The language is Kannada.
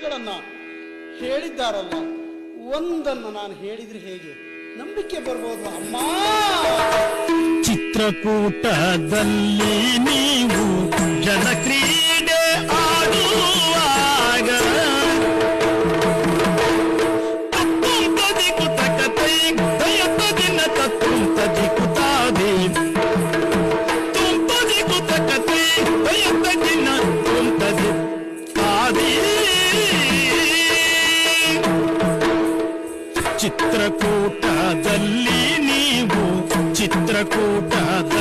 ವಿಷಯಗಳನ್ನ ಹೇಳಿದ್ದಾರಲ್ಲ, ಒಂದನ್ನು ನಾನು ಹೇಳಿದ್ರೆ ಹೇಗೆ ನಂಬಿಕೆ ಬರ್ಬೋದು ಅಮ್ಮ? ಚಿತ್ರಕೂಟದಲ್ಲಿ ನೀವು ಜಲ ಕ್ರೀಡೆ ಆಡುವಾಗ ತತ್ತುಂತದಿ ಕುತಕತೈ ದಯತದಿನ ತತ್ತುಂತದಿ ಕುತಾದಿ ತುಂತದಿ ಕುತಕತೈ ದಯತದಿನ ತುಂತದಿ ತಾದಿ. ಚಿತ್ರಕೂಟದಲ್ಲಿ ನೀವು ಚಿತ್ರಕೂಟದ